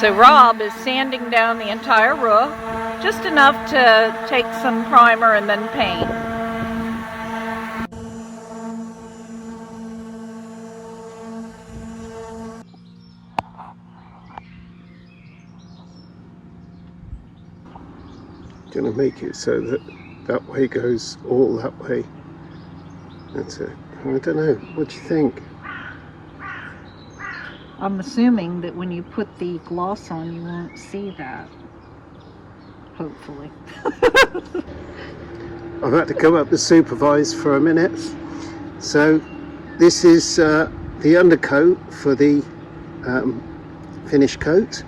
So Rob is sanding down the entire roof, just enough to take some primer and then paint. Going to make it so that that way goes all that way. That's it. I don't know. What do you think? I'm assuming that when you put the gloss on, you won't see that. Hopefully. I've had to come up and supervise for a minute. So this is the undercoat for the finish coat,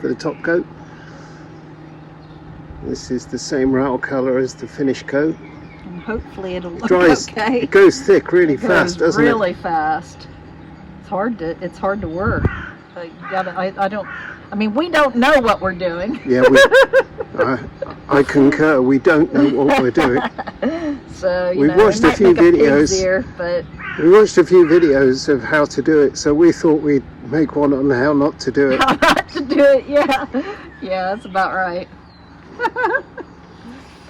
for the top coat. This is the same rail colour as the finish coat. And hopefully it'll look okay. It goes thick really fast, doesn't it? Really fast. It's hard to work. I mean, we don't know what we're doing. Yeah, I concur. We don't know what we're doing. So we watched a few videos. We watched a few videos of how to do it, so we thought we'd make one on how not to do it. How not to do it? Yeah, yeah, that's about right.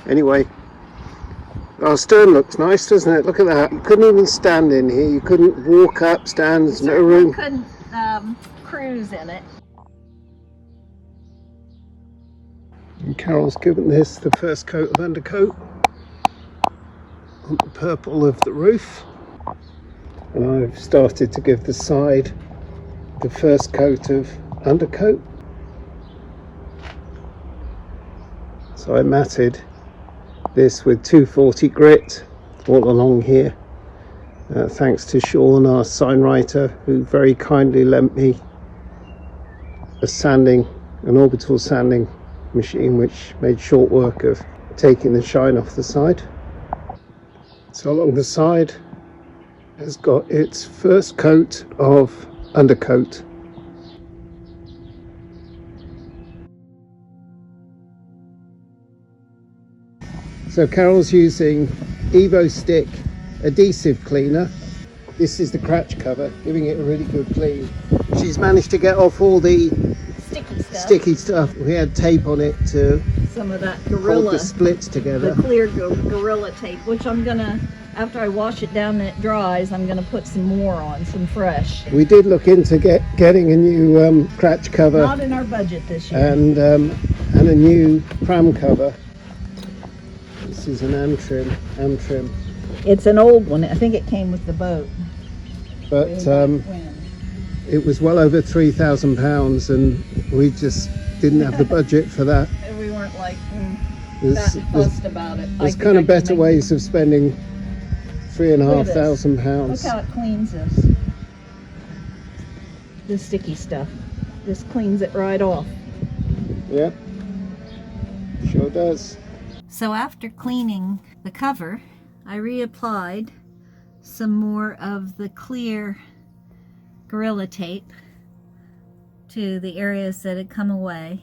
Anyway, our stern looks nice, doesn't it? Look at that. You couldn't even stand in here. You couldn't walk up, stand. There's no room. You couldn't cruise in it. And Carol's given this the first coat of undercoat on the purple of the roof. And I've started to give the side the first coat of undercoat. So I matted this with 240 grit all along here, thanks to Sean, our sign writer, who very kindly lent me an orbital sanding machine, which made short work of taking the shine off the side. So along the side has got its first coat of undercoat. So Carol's using Evo Stick adhesive cleaner. This is the cratch cover, giving it a really good clean. She's managed to get off all the sticky stuff. We had tape on it to some of that Gorilla, hold the splits together. The clear Gorilla tape, which I'm gonna, after I wash it down and it dries, I'm gonna put some more on, some fresh. We did look into getting a new cratch cover. Not in our budget this year. And a new pram cover. This is an am trim. It's an old one. I think it came with the boat. But it was well over £3,000 and we just didn't have the budget for that. We weren't like that fussed about it. There's kind of better ways of spending £3,500. Look how it cleans this. This sticky stuff. This cleans it right off. Yep, sure does. So after cleaning the cover, I reapplied some more of the clear Gorilla tape to the areas that had come away,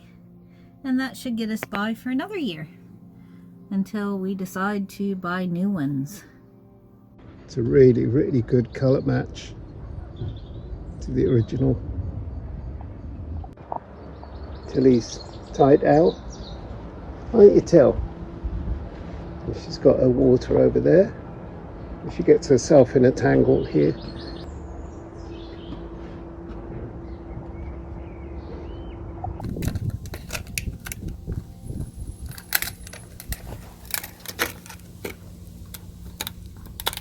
and that should get us by for another year until we decide to buy new ones. It's a really, really good colour match to the original. Tilly's tied out. Can't you tell? She's got her water over there. She gets herself in a tangle here.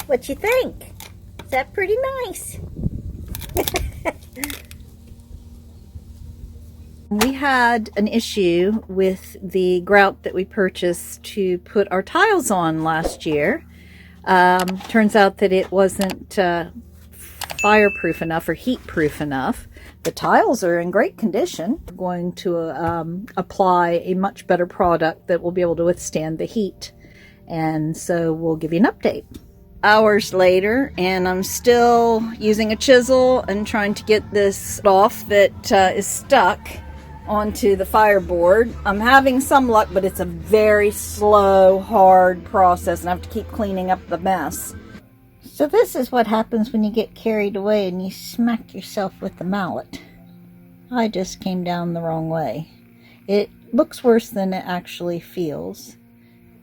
What you think? Is that pretty nice? We had an issue with the grout that we purchased to put our tiles on last year. Turns out that it wasn't fireproof enough or heat-proof enough. The tiles are in great condition. We're going to apply a much better product that will be able to withstand the heat. And so we'll give you an update. Hours later, and I'm still using a chisel and trying to get this off that is stuck onto the fireboard. I'm having some luck, but it's a very slow, hard process, and I have to keep cleaning up the mess. So this is what happens when you get carried away and you smack yourself with the mallet. I just came down the wrong way. It looks worse than it actually feels.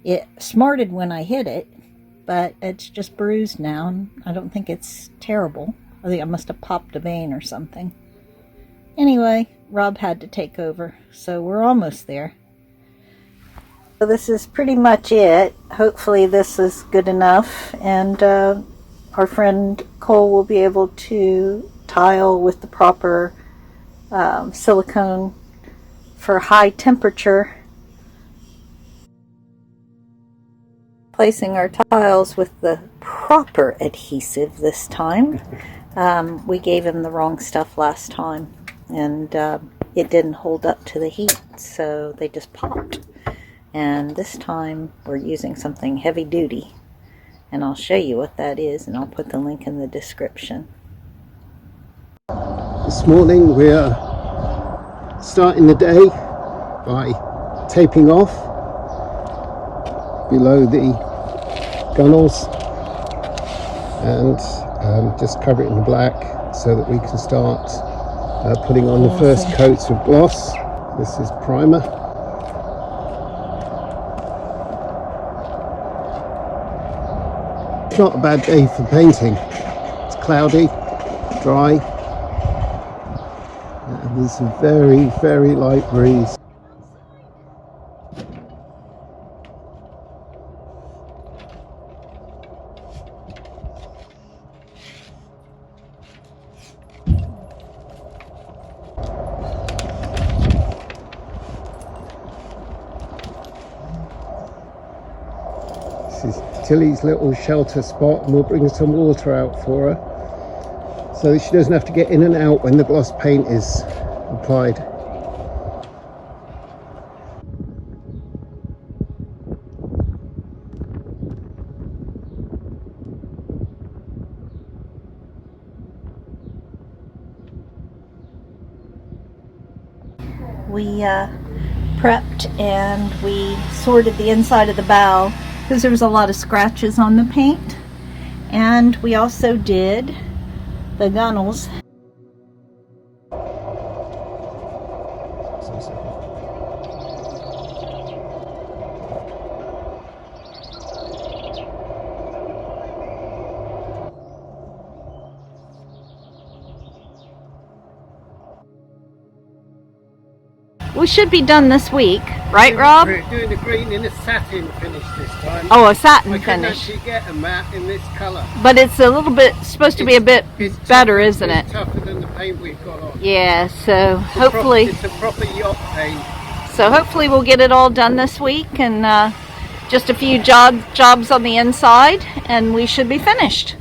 It smarted when I hit it, but it's just bruised now, and I don't think it's terrible. I think I must have popped a vein or something. Anyway, Rob had to take over, so we're almost there. So this is pretty much it. Hopefully this is good enough, and our friend Cole will be able to tile with the proper silicone for high temperature. Placing our tiles with the proper adhesive this time. We gave him the wrong stuff last time, and it didn't hold up to the heat, so they just popped. And this time we're using something heavy duty, and I'll show you what that is, and I'll put the link in the description. This morning we are starting the day by taping off below the gunnels and just cover it in black so that we can start putting on the first coats of gloss. This is primer. It's not a bad day for painting. It's cloudy, dry, and there's a very, very light breeze. This is Tilly's little shelter spot, and we'll bring some water out for her so that she doesn't have to get in and out when the gloss paint is applied. We prepped and we sorted the inside of the bow because there was a lot of scratches on the paint, and we also did the gunnels. We should be done this week, right, Rob? We're doing the green in a satin finish this time. Oh, a satin I couldn't finish. actually get a matte in this colour. But it's a little bit, supposed to be a bit better, isn't it? It's tougher than the paint we've got on. Yeah, so hopefully... It's a proper yacht paint. So hopefully we'll get it all done this week, and just a few jobs on the inside, and we should be finished.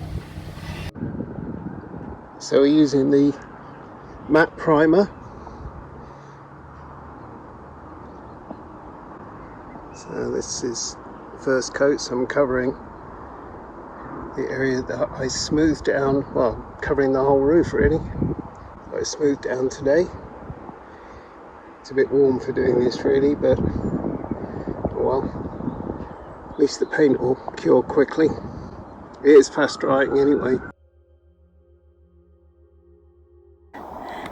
So we're using the matte primer. So this is first coat, so I'm covering the area that I smoothed down, well, covering the whole roof really. I smoothed down today. It's a bit warm for doing this really, but well, at least the paint will cure quickly. It is fast drying anyway.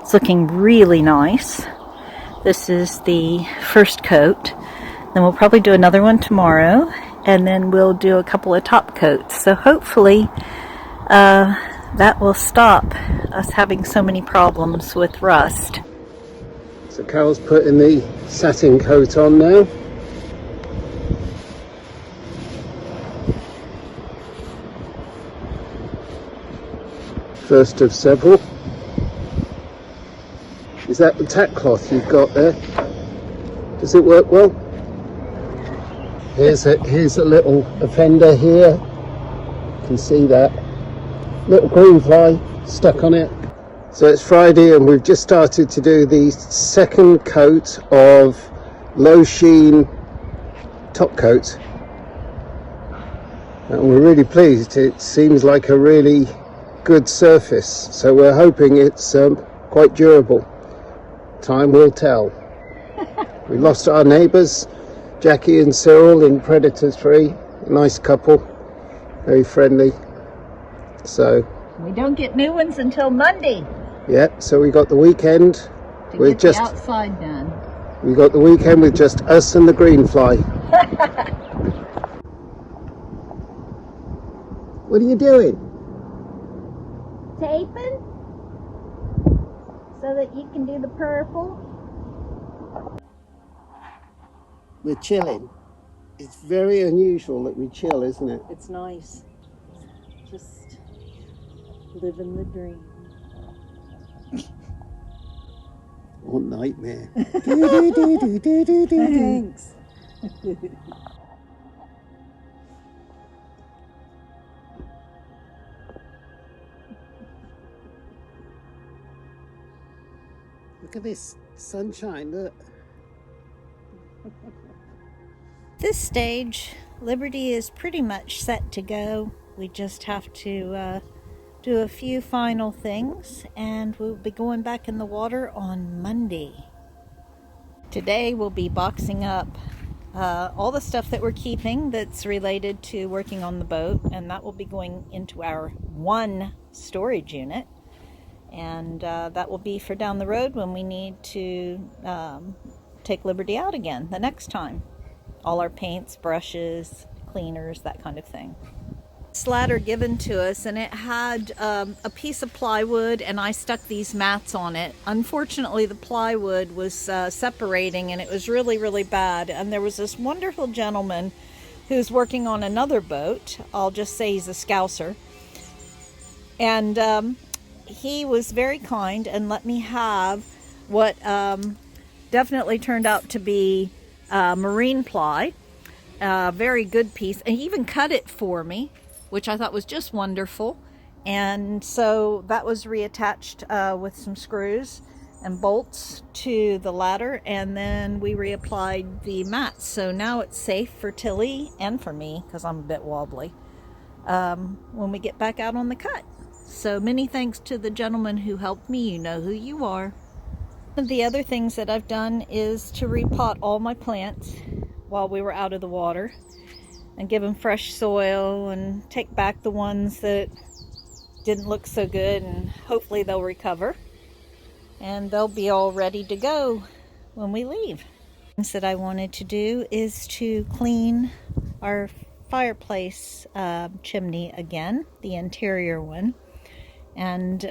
It's looking really nice. This is the first coat. Then we'll probably do another one tomorrow, and then we'll do a couple of top coats. So hopefully that will stop us having so many problems with rust. So Carol's putting the satin coat on now. First of several. Is that the tack cloth you've got there? Does it work well? Here's a little offender here. You can see that little green fly stuck on it. So it's Friday, and we've just started to do the second coat of low sheen top coat, and we're really pleased. It seems like a really good surface, so we're hoping it's quite durable. Time will tell. We lost our neighbours, Jackie and Cyril, in Predators 3. A nice couple, very friendly. So we don't get new ones until Monday. yeah, so we got the weekend to We're get just- the outside done. We got the weekend with just us and the green fly. What are you doing? Taping so that you can do the purple. We're chilling. It's very unusual that we chill, isn't it? It's nice. Just living the dream. What nightmare. Thanks. Look at this sunshine, look. This stage, Liberty is pretty much set to go. We just have to do a few final things, and we'll be going back in the water on Monday. Today we'll be boxing up all the stuff that we're keeping that's related to working on the boat, and that will be going into our one storage unit, and that will be for down the road when we need to take Liberty out again the next time. All our paints, brushes, cleaners, that kind of thing. This ladder given to us, and it had a piece of plywood, and I stuck these mats on it. Unfortunately, the plywood was separating, and it was really bad. And there was this wonderful gentleman who's working on another boat. I'll just say he's a Scouser. And he was very kind and let me have what definitely turned out to be marine ply. Very good piece. And he even cut it for me, which I thought was just wonderful. And so that was reattached with some screws and bolts to the ladder, and then we reapplied the mats. So now it's safe for Tilly and for me, because I'm a bit wobbly, when we get back out on the cut. So many thanks to the gentleman who helped me. You know who you are. One of the other things that I've done is to repot all my plants while we were out of the water, and give them fresh soil and take back the ones that didn't look so good, and hopefully they'll recover and they'll be all ready to go when we leave. Things that I wanted to do is to clean our fireplace chimney again, the interior one, and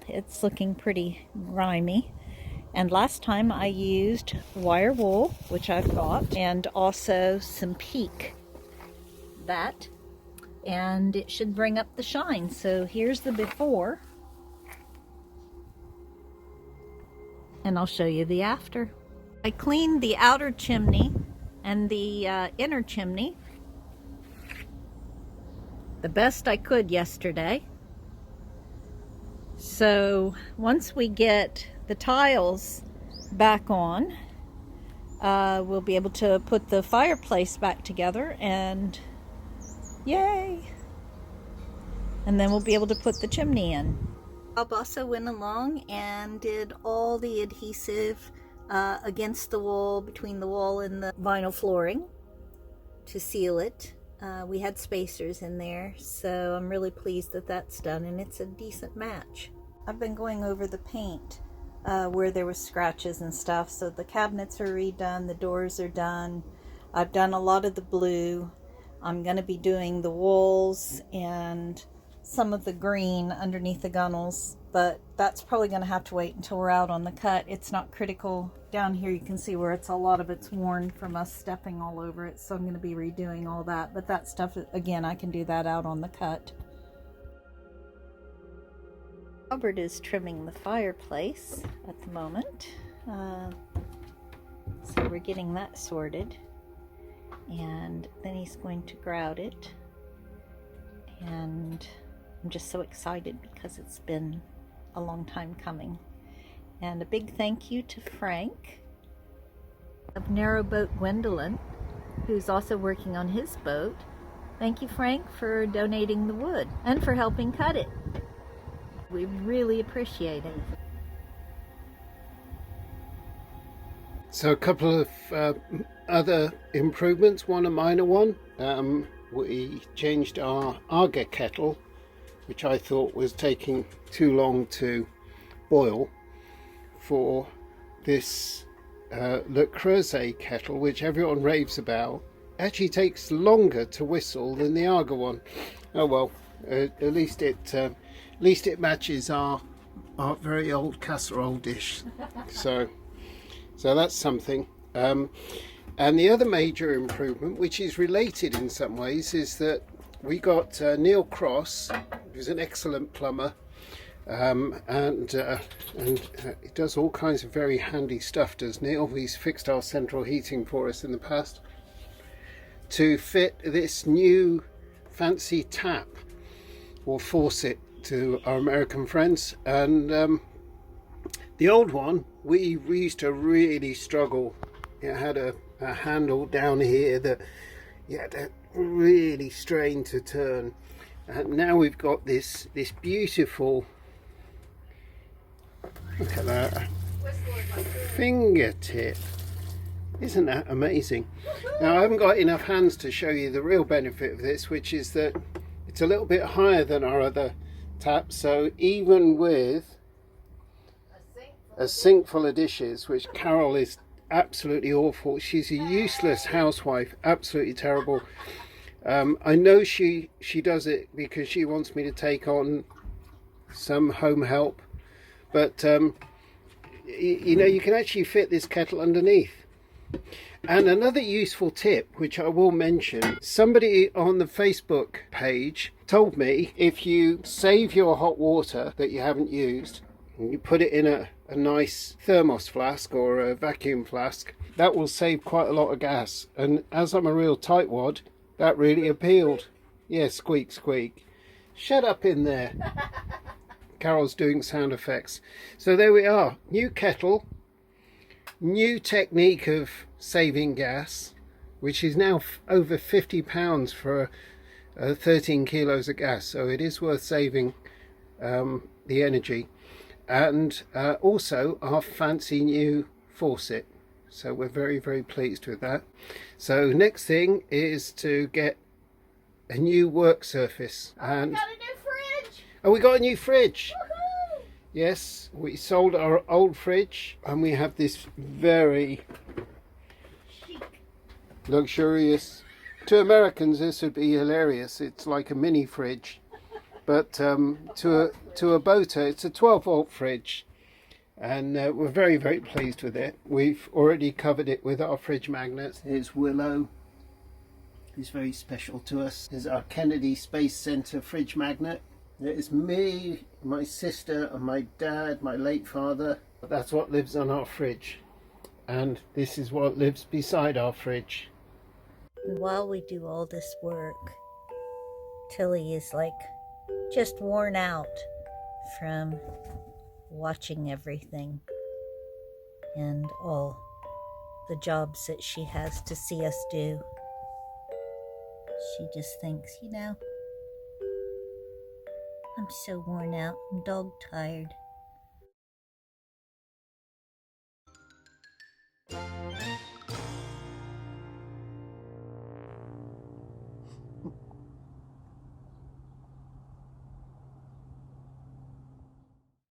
it's looking pretty grimy. And last time I used wire wool, which I've got, and also some peak. That, and it should bring up the shine. So here's the before, and I'll show you the after. I cleaned the outer chimney and the inner chimney the best I could yesterday. So once we get the tiles back on, we'll be able to put the fireplace back together, and yay! And then we'll be able to put the chimney in. Bob also went along and did all the adhesive against the wall, between the wall and the vinyl flooring, to seal it. We had spacers in there, so I'm really pleased that that's done, and it's a decent match. I've been going over the paint where there was scratches and stuff, so the cabinets are redone, the doors are done. I've done a lot of the blue. I'm going to be doing the walls and some of the green underneath the gunnels, but that's probably going to have to wait until we're out on the cut. It's not critical. Down here you can see where it's a lot of it's worn from us stepping all over it, so I'm going to be redoing all that, but that stuff, again, I can do that out on the cut. Robert is trimming the fireplace at the moment, so we're getting that sorted, and then he's going to grout it, and I'm just so excited because it's been a long time coming. And a big thank you to Frank of Narrowboat Gwendolyn, who's also working on his boat. Thank you, Frank, for donating the wood and for helping cut it. We really appreciate it. So a couple of other improvements, one a minor one. We changed our Aga kettle, which I thought was taking too long to boil, for this Le Creuset kettle, which everyone raves about, actually takes longer to whistle than the Aga one. Oh well, at least it matches our very old casserole dish. So that's something. And the other major improvement, which is related in some ways, is that we got Neil Cross, who's an excellent plumber, and he does all kinds of very handy stuff, does Neil? He's fixed our central heating for us in the past, to fit this new fancy tap or faucet to our American friends. And the old one, we used to really struggle. It had a handle down here that you had to really strain to turn, and now we've got this beautiful, look at that, fingertip. Isn't that amazing? Now I haven't got enough hands to show you the real benefit of this, which is that it's a little bit higher than our other taps, so even with a sink full of dishes, which Carol is absolutely awful, she's a useless housewife, absolutely terrible. I know she does it because she wants me to take on some home help, but you know, you can actually fit this kettle underneath. And another useful tip, which I will mention, somebody on the Facebook page told me if you save your hot water that you haven't used and you put it in a nice thermos flask or a vacuum flask, that will save quite a lot of gas. And as I'm a real tightwad, that really appealed. Yeah, squeak, squeak. Shut up in there. Carol's doing sound effects. So there we are. New kettle. New technique of saving gas, which is now over £50 for 13 kilos of gas. So it is worth saving the energy. And also our fancy new faucet. So we're very, very pleased with that. So next thing is to get a new work surface. And We got a new fridge! oh, we got a new fridge. Woohoo! Yes, we sold our old fridge and we have this very luxurious, to Americans this would be hilarious, it's like a mini fridge, but to a boater it's a 12-volt fridge, and we're very, very pleased with it. We've already covered it with our fridge magnets. Here's Willow, who's very special to us. Here's our Kennedy Space Center fridge magnet. There's me, my sister and my dad, my late father. That's what lives on our fridge, and this is what lives beside our fridge. And while we do all this work, Tilly is like just worn out from watching everything and all the jobs that she has to see us do. She just thinks, you know, I'm so worn out, I'm dog tired.